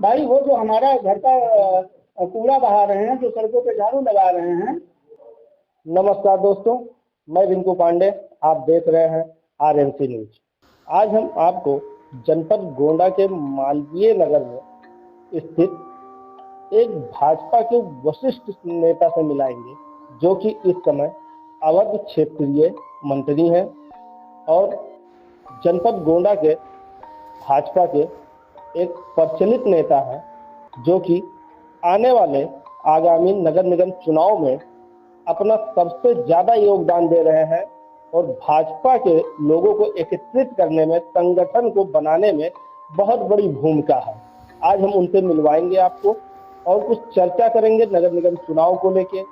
भाई वो जो हमारा घर का कूड़ा बहा रहे हैं, जो सड़कों पे झाड़ू लगा रहे हैं। नमस्कार दोस्तों, मैं रिंकू पांडे। आप देख रहे हैं आरएनसी न्यूज। आज हम आपको जनपद गोंडा के मालवीय नगर में स्थित एक भाजपा के वरिष्ठ नेता से मिलाएंगे, जो कि इस समय अवध क्षेत्रीय मंत्री हैं और जनपद गोंडा के भाजपा के एक प्रचलित नेता हैं, जो कि आने वाले आगामी नगर निगम चुनाव में अपना सबसे ज्यादा योगदान दे रहे हैं और भाजपा के लोगों को एकत्रित करने में, संगठन को बनाने में बहुत बड़ी भूमिका है। आज हम उनसे मिलवाएंगे आपको और कुछ चर्चा करेंगे नगर निगम चुनाव को लेके,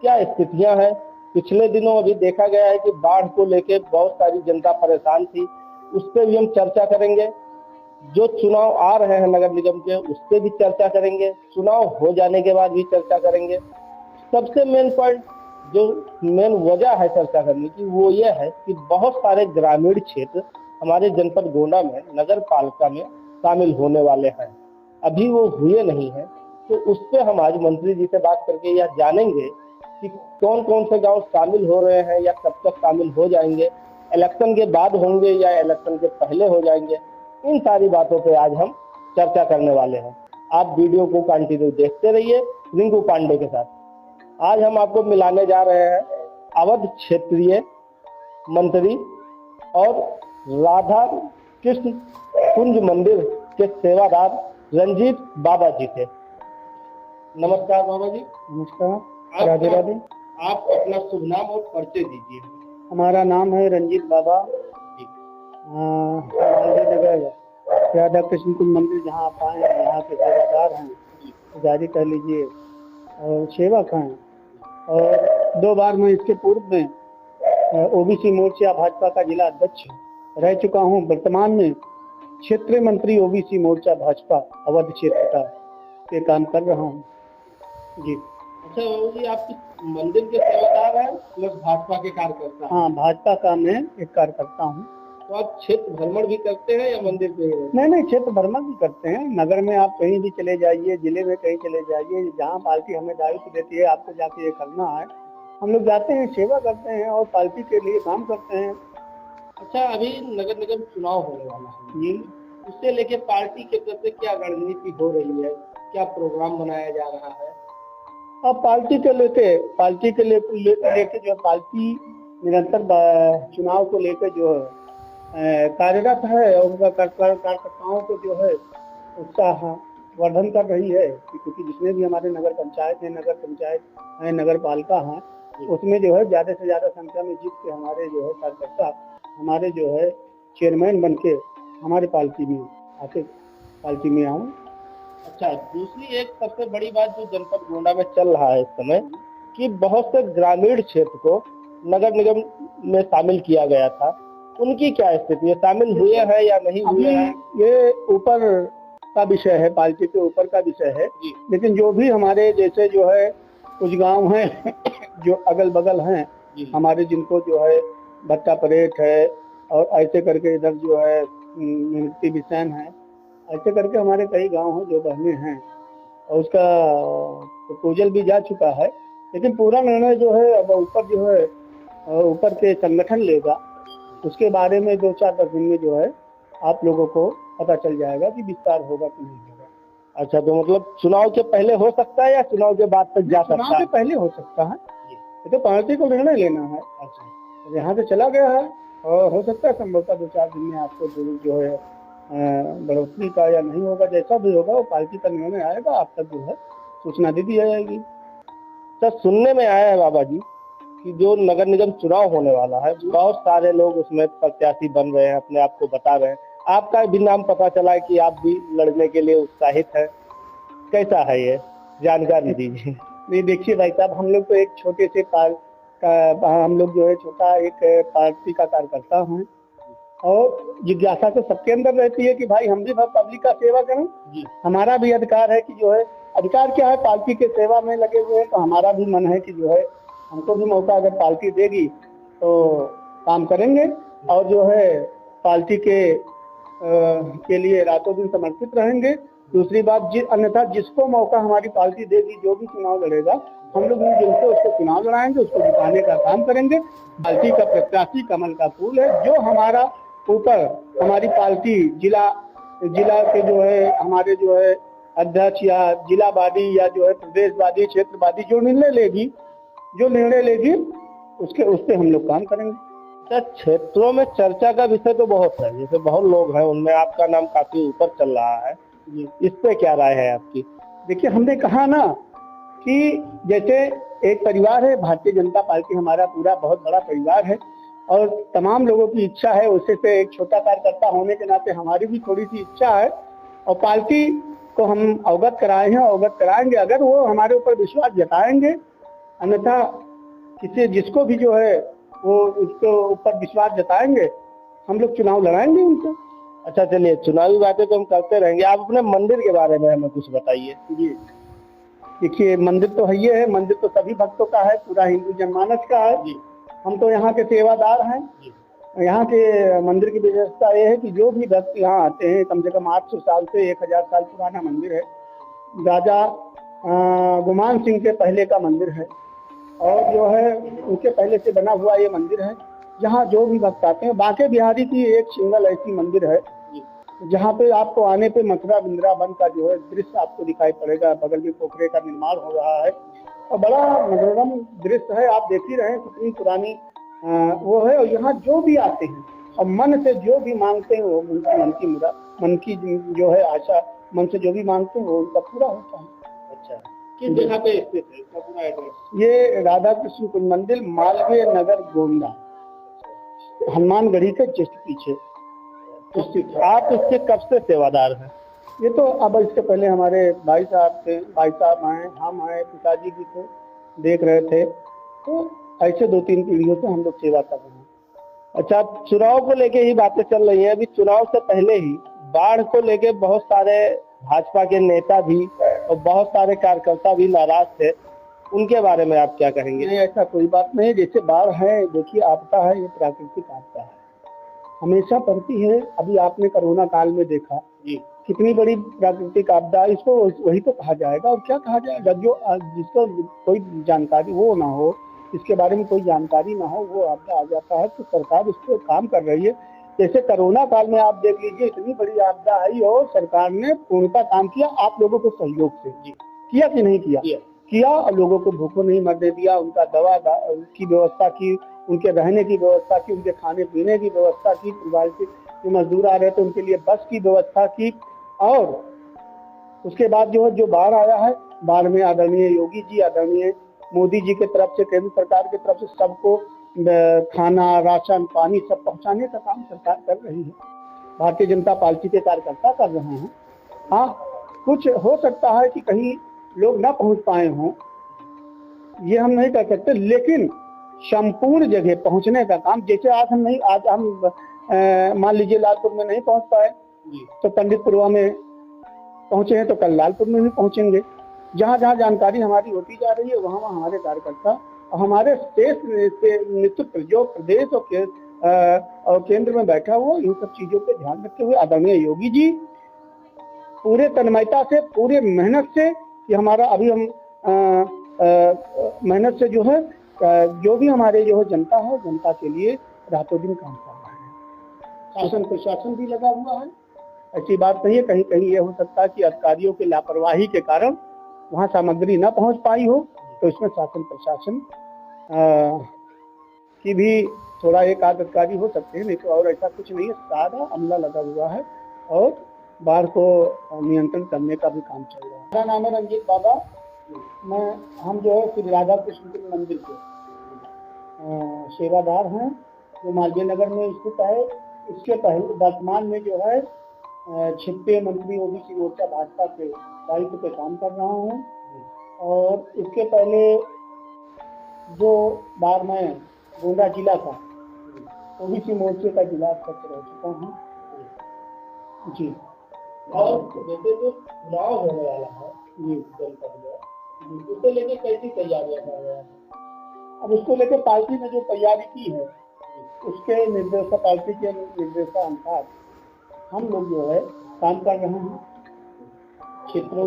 क्या स्थितियां हैं। पिछले दिनों अभी देखा गया है कि बाढ़ को लेके बहुत सारी जनता परेशान थी, उस पर भी हम चर्चा करेंगे। जो चुनाव आ रहे हैं नगर निगम के, उस पर भी चर्चा करेंगे। चुनाव हो जाने के बाद भी चर्चा करेंगे। सबसे मेन पॉइंट, जो मेन वजह है चर्चा करने की, वो ये है कि बहुत सारे ग्रामीण क्षेत्र हमारे जनपद गोंडा में नगर पालिका में शामिल होने वाले हैं, अभी वो हुए नहीं हैं। तो उस पर हम आज मंत्री जी से बात करके यह जानेंगे कि कौन कौन से गांव शामिल हो रहे हैं या कब तक शामिल हो जाएंगे, इलेक्शन के बाद होंगे या इलेक्शन के पहले हो जाएंगे। इन सारी बातों पे आज हम चर्चा करने वाले हैं। आप वीडियो को कंटिन्यू देखते रहिए रिंकू पांडे के साथ। आज हम आपको मिलाने जा रहे हैं अवध क्षेत्रीय मंत्री और राधा कृष्ण कुंज मंदिर के सेवादार रंजीत बाबा जी से। नमस्कार बाबा जी। नमस्कार, राधे राधे। आप अपना शुभ नाम और परिचय दीजिए। हमारा नाम है रंजीत बाबा। नगर राधा कृष्ण कुंज मंदिर जहाँ आप आए हैं, यहाँ के सेवादार हैं, पुजारी कह लीजिए और सेवक हैं। और 2 बार मैं इसके पूर्व में ओबीसी मोर्चा भाजपा का जिला अध्यक्ष रह चुका हूँ। वर्तमान में क्षेत्रीय मंत्री ओबीसी मोर्चा भाजपा अवध क्षेत्र का के काम कर रहा हूँ जी। अच्छा बाबू जी, आप मंदिर के सेवादार हैं प्लस भाजपा के कार्यकर्ता हैं? हाँ, भाजपा का मैं एक कार्यकर्ता हूँ। तो आप क्षेत्र भ्रमण भी करते हैं या मंदिर पे? नहीं, क्षेत्र भ्रमण भी करते हैं। नगर में आप कहीं भी चले जाइए, जिले में कहीं चले जाइए, जहाँ पार्टी हमें दायित्व देती है आपको जाके ये करना है, हम लोग जाते हैं, सेवा करते हैं और पार्टी के लिए काम करते हैं। अच्छा, अभी नगर निगम चुनाव होने वाला है जी, उससे लेके पार्टी के प्रति क्या रणनीति हो रही है, क्या प्रोग्राम बनाया जा रहा है? अब पार्टी के लेके जो पार्टी निरंतर चुनाव को लेकर जो है कार्यरत है और उनका कार्यकर्ताओं को जो है उत्साह वर्धन कर रही है, क्योंकि जितने भी हमारे नगर पंचायत है, नगर पालिका है, उसमें जो है ज्यादा से ज्यादा संख्या में जीत के हमारे जो है कार्यकर्ता हमारे जो है चेयरमैन बन के हमारे पार्टी में आऊँ। अच्छा, दूसरी एक सबसे बड़ी बात जो जनपद गोंडा में चल रहा है इस समय, कि बहुत से ग्रामीण क्षेत्र को नगर निगम में शामिल किया गया था, उनकी क्या स्थिति है? शामिल हुए हैं या नहीं हुए हैं? ये ऊपर का विषय है, पार्टी के ऊपर का विषय है। लेकिन जो भी हमारे जैसे जो है कुछ गांव हैं जो अगल बगल हैं हमारे, जिनको जो है भट्टा परेट है और ऐसे करके इधर जो है मिट्टी बिसैन है, ऐसे करके हमारे कई गांव हैं जो बहने हैं और उसका प्रपोजल भी जा चुका है। लेकिन पूरा निर्णय जो है अब ऊपर जो है ऊपर के संगठन लेगा। उसके बारे में 2-4 दिन में जो है आप लोगों को पता चल जाएगा कि विस्तार होगा कि नहीं होगा। अच्छा, तो मतलब चुनाव के पहले हो सकता है या चुनाव के बाद तक जा सकता है? चुनाव के पहले हो सकता है, तो पार्टी को निर्णय लेना है। अच्छा, यहाँ से चला गया है और हो सकता है संभवतः 2-4 दिन में आपको जो है बढ़ोतरी का या नहीं होगा, जैसा भी होगा वो पार्टी का निर्णय आएगा, आप तक जो है सूचना दे दी जाएगी। सर, सुनने में आया है बाबा जी कि जो नगर निगम चुनाव होने वाला है, बहुत सारे लोग उसमें प्रत्याशी बन रहे हैं, अपने आप को बता रहे हैं। आपका भी नाम पता चला है कि आप भी लड़ने के लिए उत्साहित है, कैसा है ये जानकारी दीजिए। नहीं, देखिए भाई साहब, हम लोग तो एक छोटे से हम लोग जो है छोटा एक पार्टी का कार्यकर्ता हैं और जिज्ञासा तो सबके अंदर रहती है कि भाई हम भी पब्लिक का सेवा करें। हमारा भी अधिकार है कि जो है, अधिकार क्या है, पार्टी के सेवा में लगे हुए हैं, तो हमारा भी मन है कि जो है हमको भी मौका अगर पार्टी देगी तो काम करेंगे और जो है पार्टी के लिए रातों दिन समर्पित रहेंगे दूसरी बात अन्यथा जिसको मौका हमारी पार्टी देगी, जो भी चुनाव लड़ेगा, हम लोग मिलजुल के उसको चुनाव लड़ाएंगे, उसको जिताने का काम करेंगे। पार्टी का प्रत्याशी कमल का फूल है। जो हमारा ऊपर हमारी पार्टी जिला के जो है हमारे जो है अध्यक्ष या जिलावादी या जो है प्रदेशवादी क्षेत्रवादी जो निर्णय लेगी उस पे हम लोग काम करेंगे। क्षेत्रों में चर्चा का विषय तो बहुत है, जैसे बहुत लोग हैं, उनमें आपका नाम काफी ऊपर चल रहा है, इस पे क्या राय है आपकी? देखिए, हमने कहा ना कि जैसे एक परिवार है, भारतीय जनता पार्टी हमारा पूरा बहुत बड़ा परिवार है और तमाम लोगों की इच्छा है, उससे से एक छोटा कार्यकर्ता होने के नाते हमारी भी थोड़ी सी इच्छा है और पार्टी को हम अवगत कराए हैं, अवगत कराएंगे। अगर वो हमारे ऊपर विश्वास जताएंगे, अन्यथा जिसको भी जो है वो उसके ऊपर विश्वास जताएंगे, हम लोग चुनाव लड़ाएंगे उनको। अच्छा, चलिए, चुनावी बातें तो हम करते रहेंगे, आप अपने मंदिर के बारे में हमें कुछ बताइए। जी, देखिए, मंदिर तो है ही है, मंदिर तो सभी भक्तों का है, पूरा हिंदू जनमानस का है जी। हम तो यहाँ के सेवादार हैं जी। यहाँ के मंदिर की विशेषता ये है कि जो भी भक्त यहाँ आते हैं, कम से कम 800 साल से 1000 साल पुराना मंदिर है। राजा गुमान सिंह के पहले का मंदिर है और जो है उनके पहले से बना हुआ ये मंदिर है। जहाँ जो भी भक्त आते हैं, बांके बिहारी की एक सिंगल ऐसी मंदिर है जहाँ पे आपको आने पे मथुरा वृंदावन का जो है दृश्य आपको दिखाई पड़ेगा। बगल में पोखरे का निर्माण हो रहा है और बड़ा मनोरम दृश्य है। आप देख ही रहे हैं कितनी पुरानी वो है। और यहाँ जो भी आते हैं और मन से जो भी मांगते हैं वो मन की जो है आशा, मन से जो भी मांगते हैं वो उनका पूरा होता है। अच्छा, किस जगह पे स्थित है इसका पूरा एड्रेस? ये राधा कृष्ण कुंज मंदिर, मालवीय नगर, गोंडा, हनुमानगढ़ी के जस्ट पीछे। आप इसके कब से सेवादार हैं? ये तो अब इसके पहले हमारे भाई साहब आए, हम आए, पिताजी भी थे, देख रहे थे, तो ऐसे 2-3 पीढ़ियों से हम लोग सेवा कर रहे हैं। अच्छा, चुनाव को लेके ही बातें चल रही हैं। अभी चुनाव से पहले ही बाढ़ को लेके बहुत सारे भाजपा के नेता भी और बहुत सारे कार्यकर्ता भी नाराज थे, उनके बारे में आप क्या कहेंगे? नहीं, ऐसा कोई बात नहीं। जैसे बाढ़ है, देखिए, आपदा है, ये प्राकृतिक आपदा है, हमेशा पड़ती है। अभी आपने कोरोना काल में देखा जी, कितनी बड़ी प्राकृतिक आपदा, इसको वही तो कहा जाएगा और क्या कहा जाएगा। जिसको कोई जानकारी वो ना हो, इसके बारे में कोई जानकारी ना हो, वो आपदा आ जाता है। तो सरकार इस पर काम कर रही है। जैसे कोरोना काल में आप देख लीजिए, इतनी बड़ी आपदा आई और सरकार ने पूर्णतः काम किया आप लोगों के सहयोग से जी। किया कि नहीं किया और लोगों को भूखों नहीं मरने दिया, उनका दवा की व्यवस्था की, उनके रहने की व्यवस्था की, उनके खाने पीने की व्यवस्था की, परिवार के मजदूर आ रहे थे उनके लिए बस की व्यवस्था की। और उसके बाद जो बाढ़ आया है, बाढ़ में आदरणीय योगी जी, आदरणीय मोदी जी के तरफ से, केंद्र सरकार की तरफ से सबको खाना, राशन, पानी सब पहुंचाने का काम सरकार कर रही है। भारतीय जनता पार्टी के कार्यकर्ता कर रहे हैं। हाँ, कुछ हो सकता है कि कहीं लोग ना पहुंच पाए हों, ये हम नहीं कह सकते, लेकिन संपूर्ण जगह पहुंचने का काम, जैसे आज हम मान लीजिए लालपुर में नहीं पहुंच पाए तो पंडितपुरवा में पहुंचे हैं, तो कल लालपुर में भी पहुंचेंगे। जहां जहां जानकारी हमारी होती जा रही है, वहां वहां हमारे कार्यकर्ता और हमारे नेतृत्व जो प्रदेश और केंद्र में बैठा हुआ, इन सब चीजों पे ध्यान रखते हुए आदरणीय योगी जी पूरे तन्मयता से, पूरे मेहनत से, कि हमारा अभी हम मेहनत से जो है जो भी हमारे जो है जनता है, जनता के लिए रातों दिन काम कर रहे हैं। शासन प्रशासन भी लगा हुआ है। ऐसी बात नहीं है, कहीं कहीं ये हो सकता है कि अधिकारियों की लापरवाही के कारण वहाँ सामग्री न पहुँच पाई हो, तो इसमें शासन प्रशासन की भी थोड़ा एक आध अधिकारी हो सकते हैं, नहीं तो और ऐसा कुछ नहीं है। सारा अमला लगा हुआ है और बाढ़ को नियंत्रण करने का भी काम चल रहा है। मेरा नाम है रंजीत बाबा। हम जो है श्री राधा कृष्ण के मंदिर के सेवादार हैं, जो मालवीय नगर में स्थित है। इसके पहले वर्तमान में जो है क्षेत्रीय मंत्री ओबीसी मोर्चा भाजपा के दायित्व पे काम कर रहा हूँ। और इसके पहले जो बार मैं गोंडा जिला का ओबीसी मोर्चे का जिला अध्यक्ष रह चुका हूँ जी। और जैसे जो चुनाव होने वाला है जी, उसको लेकर कैसी तैयारियां कर रहे हैं? अब उसको लेकर पार्टी ने जो तैयारी की है, उसके पार्टी के निर्देशानुसार हम लोग जो है काम कर रहे हैं। क्षेत्रों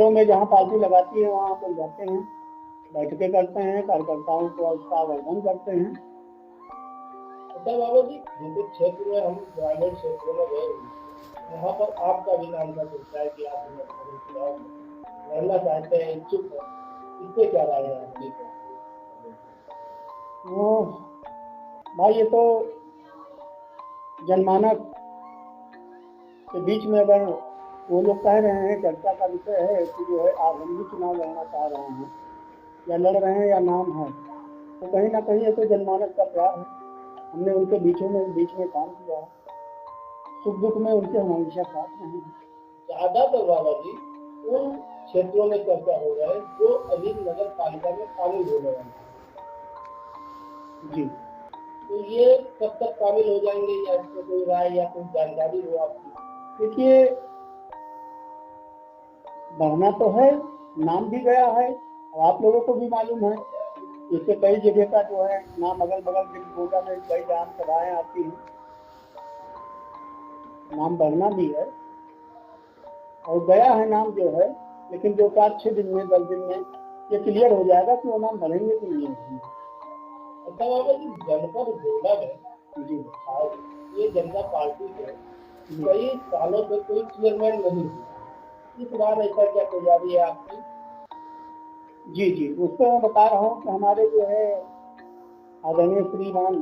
में जहाँ पार्टी लगाती है वहाँ पर जाते हैं, बैठकें करते हैं, कार्यकर्ताओं को उसका आवर्धन करते हैं। अच्छा बाबा जी, जैसे क्षेत्र में हम ग्रामीण क्षेत्रों में गए, वहाँ पर आपका भी नाम का सोचता है कि आप चुनाव में लड़ना चाहते हैं, इच्छुक है, इससे क्या राय है आपकी? वो भाई ये तो जनमानस के बीच में अगर वो लोग कह रहे हैं, चर्चा का विषय है कि जो है आप हम भी चुनाव लड़ना चाह रहे हैं या लड़ रहे हैं या नाम है, तो कहीं ना कहीं ये तो जनमानस का प्यार है। हमने उनके बीच में काम किया है, सुख दुख में उनके हम हमेशा साथ रहे हैं। ज्यादातर बाबा जी उन क्षेत्रों में चर्चा हो रहा है जो अभी नगर पालिका में शामिल हो गए हैं जी, तो ये कब तक शामिल हो जाएंगे, या इसमें कोई राय या कोई जानकारी हो आपकी? देखिए बढ़ना तो है, नाम भी गया है और आप लोगों को भी मालूम है, इससे कई जगह का जो है नाम अगल बगल गोंडा में कई ग्राम सभाएं आती हैं, नाम बढ़ना भी है और गया है नाम जो है, लेकिन जो 5-6 दिन में 10 दिन में ये क्लियर हो जाएगा कि वो नाम बढ़ेंगे कि नहीं बढ़ेंगे। अच्छा बाबा जी, जनपद गोंडा में जी ये जनता पार्टी है, कई सालों से कोई चेयरमैन नहीं हुआ, इस बार ऐसा क्या तैयारी है आपकी? जी उसको मैं बता रहा हूँ कि हमारे जो है आदरणीय श्रीमान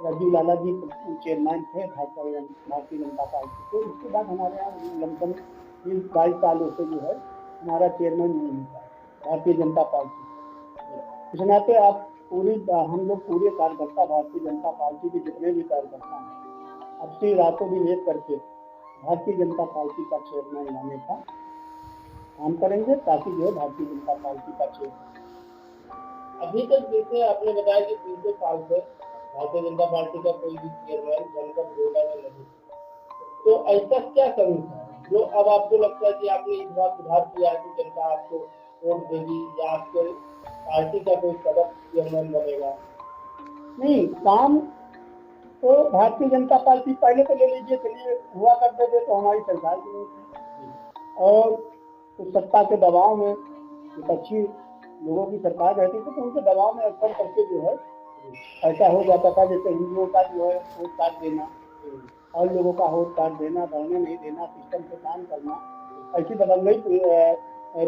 राजीव लाला जी चेयरमैन थे भारतीय जनता पार्टी के। उसके बाद हमारे यहाँ लमसम 20-22 सालों से जो है हमारा चेयरमैन नहीं मिलता भारतीय जनता पार्टी। इस नाते आप हम लोग पूरे कार्यकर्ता भारतीय जनता पार्टी के जितने भी कार्यकर्ता हैं अब से रातों दिन एक करके भारतीय जनता पार्टी का चेयरमैन लाने का काम करेंगे, ताकि जो है भारतीय जनता पार्टी का चेयरमैन। अभी तक जैसे आपने बताया कि 300 साल से भारतीय जनता पार्टी का कोई भी चेयरमैन जनपद गोंडा में नहीं, तो ऐसा क्या कमी था जो अब आपको लगता है कि आपने इस बार सुधार किया है कि जनता आपको वोट देगी या आपके पार्टी का कोई सदस्य चेयरमैन बनेगा? नहीं, काम तो भारतीय जनता पार्टी पहले तो ले लीजिए, चलिए हुआ करते थे तो हमारी सरकार भी नहीं थी और उस सत्ता के दबाव में विपक्षी लोगों की सरकार रहती थी, तो उनके दबाव में अक्सर करके जो है ऐसा हो जाता था, जैसे हिंदुओं का जो है वोट कार्ड देना और लोगों का वोट कार्ड देना, भरने नहीं देना, सिस्टम से काम करना, ऐसी दबंगई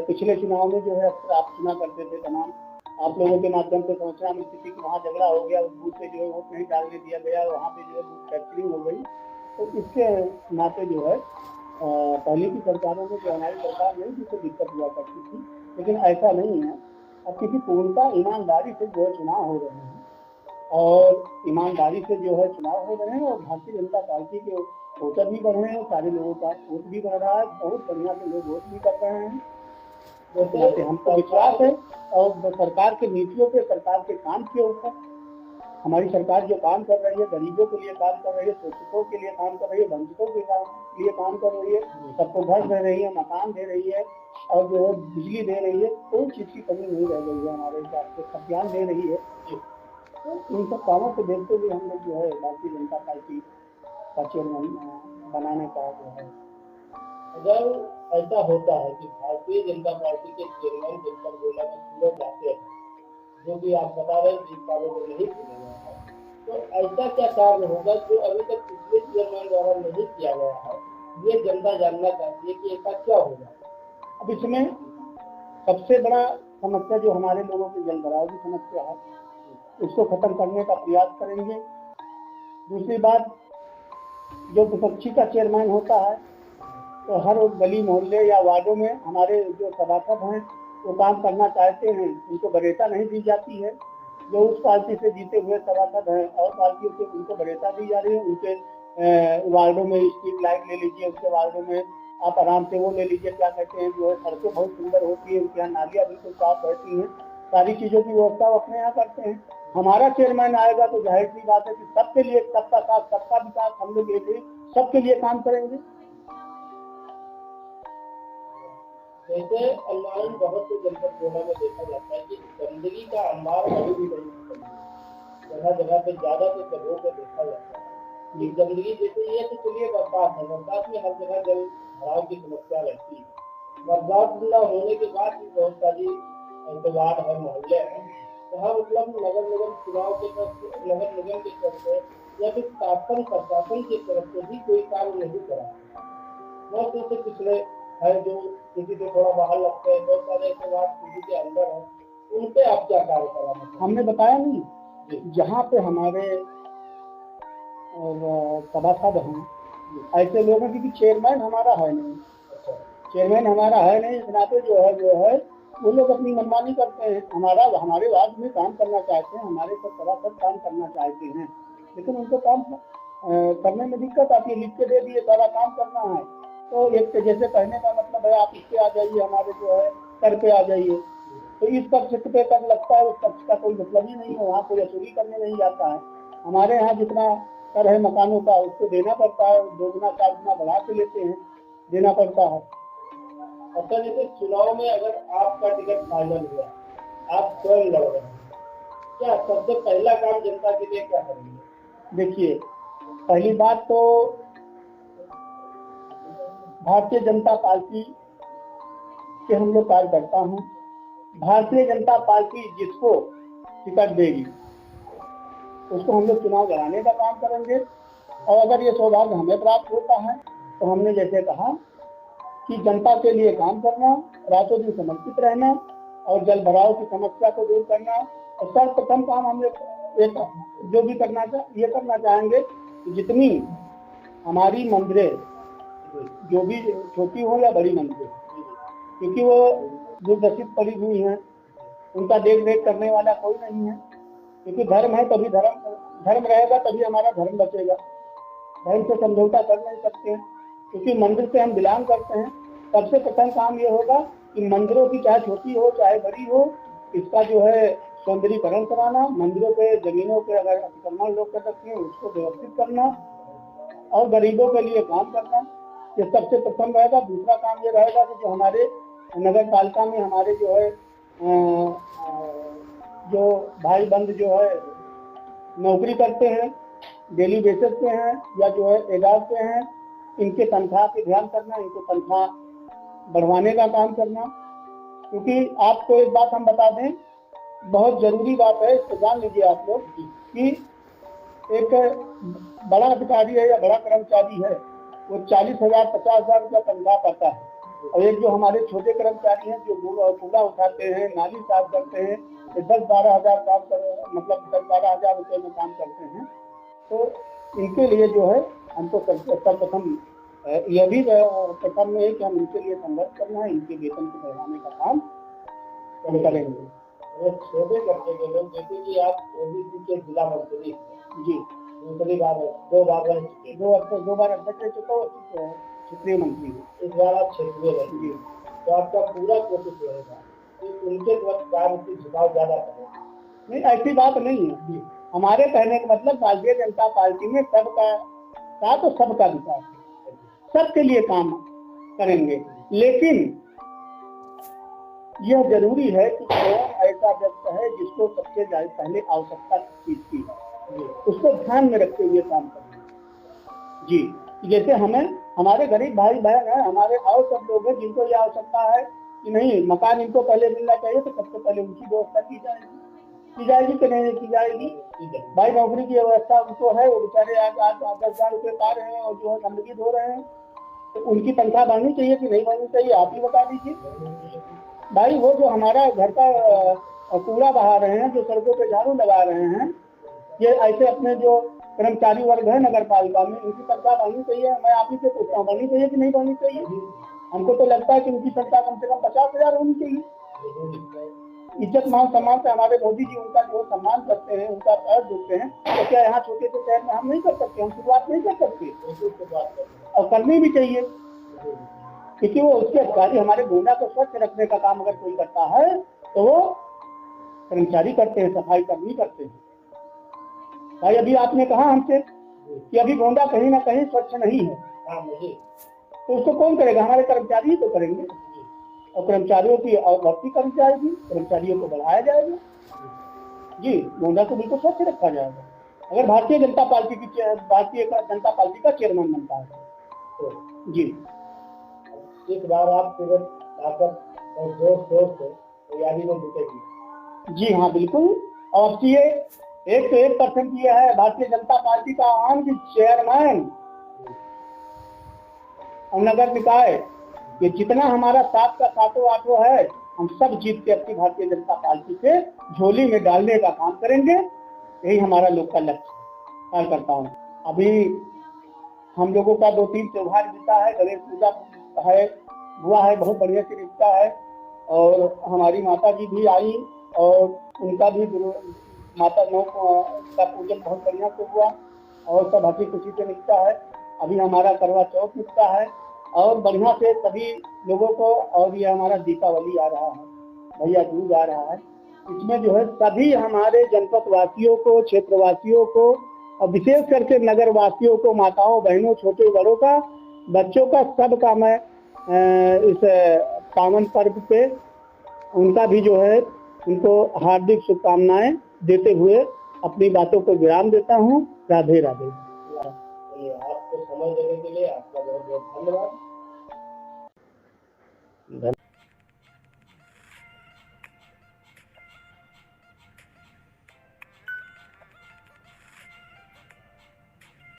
पिछले चुनाव में जो है अक्सर आप सुना करते थे। तमाम आप लोगों के माध्यम से पहुंचना मिलती थी कि वहाँ झगड़ा हो गया, उस बूथ पे जो है वोट नहीं डालने दिया गया, वहाँ पे जो है बूथ कैप्चरिंग हो गई। तो इसके नाते जो है पहले की सरकारों में जो हमारी सरकार नहीं जिससे दिक्कत हुआ करती थी, लेकिन ऐसा नहीं है। अब किसी पूर्णता ईमानदारी से जो है चुनाव हो रहे हैं और ईमानदारी से जो है चुनाव हो रहे हैं और भारतीय जनता पार्टी के वोटर भी बढ़ रहे हैं, सारे लोगों का वोट भी बढ़ रहा है, बहुत बढ़िया से लोग वोट भी कर रहे हैं। जैसे हमको विश्वास है और सरकार की नीतियों पे, सरकार के काम के ऊपर हमारी सरकार जो काम कर रही है, गरीबों के लिए काम कर रही है, शोषितों के लिए काम कर रही है, वंचितों के लिए काम कर रही है, सबको घर दे रही है, मकान दे रही है और जो है बिजली दे रही है, कोई चीज की कमी नहीं रह गई है हमारे हिसाब से, सब ध्यान दे रही है। तो इन सब कामों को देखते हुए हम लोग जो है भारतीय जनता पार्टी का चेयरमैन बनाने का जो है। अगर ऐसा होता है कि भारतीय जनता पार्टी के चेयरमैन जनपद गोंडा में चुने जाते हैं, जो भी आप बता रहे हैं 20 सालों से नहीं चुने गए हैं, तो ऐसा क्या कार्य होगा जो अभी तक पिछले चेयरमैन द्वारा नहीं किया गया है? ये जनता जानना चाहती है कि ऐसा क्या होगा। अब इसमें सबसे बड़ा समस्या जो हमारे लोगों की जलभराव की समस्या है, उसको खत्म करने का प्रयास करेंगे। दूसरी बात, जो विपक्षी का चेयरमैन होता है तो हर गली मोहल्ले या वार्डों में हमारे जो सभासद हैं वो काम करना चाहते हैं, उनको वरीयता नहीं दी जाती है। जो उस पार्टी से जीते हुए सभासद हैं और पार्टियों से उनको वरीयता दी जा रही है। उनके वार्डों में स्ट्रीट लाइट ले लीजिए, उसके वार्डों में आप आराम से वो ले लीजिए, क्या कहते हैं, जो है सड़कें बहुत सुंदर होती है, उनके यहाँ नालियाँ बिल्कुल साफ रहती हैं, सारी चीजों की व्यवस्था वो अपने यहाँ करते हैं। हमारा चेयरमैन आएगा तो जाहिर सी बात है कि सबके लिए, सबका साथ सबका विकास, हम लोग एक सबके लिए काम करेंगे। जैसे ऑनलाइन बहुत से जनपद गोंडा में देखा जाता है कि गंदगी का अंबार अभी भी नहीं, जगह जगह पे ज्यादा से जगहों पे देखा जाता है कि गंदगी जैसे ये तो चलिए बरसात है, बरसात में हर जगह जल भराव की समस्या रहती है। बरसात न होने के बाद भी बहुत सारी ऐसे वार्ड है, मोहल्ले हैं जहाँ मतलब नगर निगम चुनाव के तरफ, नगर निगम की तरफ से या फिर शासन प्रशासन की तरफ से भी कोई काम नहीं करा। बहुत ऐसे पिछड़े है जो किसी के थोड़ा बाहर लगते हैं, बहुत सारे ऐसे वार्ड किसी के अंदर है, उनपे आप क्या कार्य कराना? हमने बताया नहीं, जहाँ पे हमारे सभासद हैं ऐसे लोग हैं, क्योंकि चेयरमैन हमारा है नहीं। अच्छा, चेयरमैन हमारा है नहीं, इस नाते जो है वो लोग अपनी मनमानी करते हैं। हमारे वार्ड में काम करना चाहते हैं, हमारे सब सभासद काम करना चाहते हैं, लेकिन उनको काम करने में दिक्कत आती है। लिख के दे दिए सारा काम करना है, तो एक जैसे कहने का मतलब है आप इसके आ जाइए, हमारे जो है कर पे आ जाइए, तो इस पक्ष पे कर लगता है, उस पक्ष का कोई मतलब ही नहीं है, वहाँ कोई वसूली करने नहीं जाता है। हमारे यहाँ जितना कर है मकानों का उसको देना पड़ता है, 2 गुना 4 गुना बढ़ा के लेते हैं, देना पड़ता है। अच्छा, जैसे चुनाव में अगर आपका टिकट फाइनल हुआ, आप स्वयं लड़ रहे हैं, क्या सबसे पहला काम जनता के लिए क्या करेंगे? देखिए, पहली बात तो भारतीय जनता पार्टी के हम लोग कार्यकर्ता हैं। भारतीय जनता पार्टी जिसको टिकट देगी उसको हम लोग चुनाव लड़ाने का काम करेंगे। और अगर ये सौभाग्य हमें प्राप्त होता है तो हमने जैसे कहा कि जनता के लिए काम करना, रातों दिन समर्पित रहना और जल भराव की समस्या को दूर करना। और सर्वप्रथम काम हम लोग एक जो भी ये करना चाहेंगे कि जितनी हमारी मंदिरें, जो भी छोटी हो या बड़ी मंदिरें, क्योंकि वो दुर्दशित पड़ी हुई हैं, उनका देख रेख करने वाला कोई नहीं है। क्योंकि धर्म है तभी धर्म रहेगा, तभी हमारा धर्म बचेगा। धर्म से समझौता कर नहीं सकते हैं, क्योंकि मंदिर से हम बिलोंग करते हैं। सबसे प्रथम काम ये होगा कि मंदिरों की चाहे छोटी हो चाहे बड़ी हो, इसका जो है सौंदर्यीकरण कराना, मंदिरों पे जमीनों पे अगर अतिक्रमण लोग कर रखे हैं उसको व्यवस्थित करना और गरीबों के लिए काम करना, ये सबसे प्रथम रहेगा। दूसरा काम ये रहेगा कि जो हमारे नगर पालिका में हमारे जो है जो भाई बंद जो है नौकरी करते हैं, डेली बेसिस पे हैं या जो है एजाज पे हैं, इनके तनख्वाह पे ध्यान करना, इनको तनख्वाह बढ़वाने का काम करना। क्योंकि आपको एक बात हम बता दें, बहुत जरूरी बात है, इसको जान लीजिए आप लोग कि एक बड़ा अधिकारी है या बड़ा कर्मचारी है वो 40,000 50,000 रुपया तनख्वाह पाता है, और एक जो हमारे छोटे कर्मचारी हैं जो कूड़ा उठाते हैं, नाली साफ करते हैं, 10-12 हजार काम मतलब 10-12 हजार रुपये में काम करते हैं। तो इनके लिए जो है हमको सर्वप्रथम यह भी प्रथम में है कि हम इनके लिए संघर्ष करना है, इनके वेतन को बढ़ाने का काम हम करेंगे। छोटे करते के लोग, जैसे कि आप ओबीसी के जिला मंत्री जी, दूसरी बार 2 बार रह चुके, 2 बार अध्यक्ष रह चुका हूँ, क्षेत्रीय मंत्री हूँ, इस बार आप क्षेत्रीय रहे जी। तो आपका पूरा कोशिश रहेगा कि उनके द्वारा कार्य की झुकाव ज्यादा करें। नहीं, ऐसी बात नहीं है। हमारे कहने का मतलब भारतीय जनता पार्टी में सबका साथ और सबका विकास, सबके लिए काम करेंगे। लेकिन यह जरूरी है कि कौन ऐसा व्यक्ति है जिसको सबसे पहले आवश्यकता चीज की है, उसको ध्यान में रखते हुए काम करना। जी, जैसे हमारे गरीब भाई बहन है, हमारे और सब लोग हैं जिनको यह आवश्यकता है कि नहीं मकान इनको पहले मिलना चाहिए, तो सबसे पहले उनकी व्यवस्था की जाएगी कि नहीं की जाएगी। भाई नौकरी की व्यवस्था उनको है, वो बेचारे आज 10,000 रुपये पा रहे हैं और जो है गंदगी धो रहे हैं, तो उनकी तनख्वाह बढ़नी चाहिए कि नहीं बढ़नी चाहिए, आप ही बता दीजिए। भाई वो जो हमारा घर का कूड़ा बहा रहे हैं, जो सड़कों पे झाड़ू लगा रहे हैं, ये ऐसे अपने जो कर्मचारी वर्ग है नगर पालिका में, उनकी तनख्वाह बढ़नी चाहिए। मैं आप ही से पूछता हूँ, बढ़नी चाहिए कि नहीं बढ़नी चाहिए? हमको तो लगता है कि उनकी तनख्वाह कम से कम 50,000 होनी चाहिए। इज्जत मान सम्मान से हमारे मोदी जी उनका जो सम्मान करते हैं, उनका पैर धोते हैं, तो क्या यहाँ छोटे से शहर में हम नहीं कर सकते? हम शुरुआत नहीं कर सकते? और करनी भी चाहिए, क्योंकि वो उसके अधिकारी हमारे गोंडा को स्वच्छ रखने का काम अगर कोई करता है तो वो कर्मचारी करते हैं, सफाई कर्मी करते हैं। भाई अभी आपने कहा हमसे कि अभी गोंडा कहीं ना कहीं स्वच्छ नहीं है, तो उसको कौन करेगा? हमारे कर्मचारी ही तो करेंगे, और कर्मचारियों की और भर्ती करनी जाएगी, कर्मचारियों को बढ़ाया जाएगा। जी, गोंडा को बिल्कुल स्वच्छ रखा जाएगा। अगर भारतीय जनता पार्टी का चेयरमैन बनता है तो जी। इस बार आप पूरे ताकत और जोर शोर से तैयारी में जुटेगी। जी हाँ बिल्कुल। और अब ये 101% ये है भारतीय जनता पार्टी का आम चेयरमैन और नगर निकाय, ये जितना हमारा साथ का सातों आठों है, हम सब जीत के अपनी भारतीय जनता पार्टी के झोली में डालने का काम करेंगे। यही हमारा लोग का लक्ष्य है कार्यकर्ताओं। अभी हम लोगों का 2-3 त्योहार बीता है, गणेश पूजा है, हुआ है, बहुत बढ़िया से बीता है। और हमारी माता जी भी आई और उनका भी माता नौ का पूजन बहुत बढ़िया से हुआ और सब हंसी खुशी से निकटा है। अभी हमारा करवा चौथ निकटा है और बढ़िया से सभी लोगों को। और ये हमारा दीपावली आ रहा है, भैया दूज आ रहा है। इसमें जो है सभी हमारे जनपद वासियों को, क्षेत्रवासियों को और विशेष करके नगर वासियों को, माताओं बहनों, छोटे बड़ों का, बच्चों का, सबका मैं इस पावन पर्व पे उनका भी जो है उनको हार्दिक शुभकामनाएं देते हुए अपनी बातों को विराम देता हूँ। राधे राधे। आपको समय देने के लिए आपका बहुत बहुत धन्यवाद।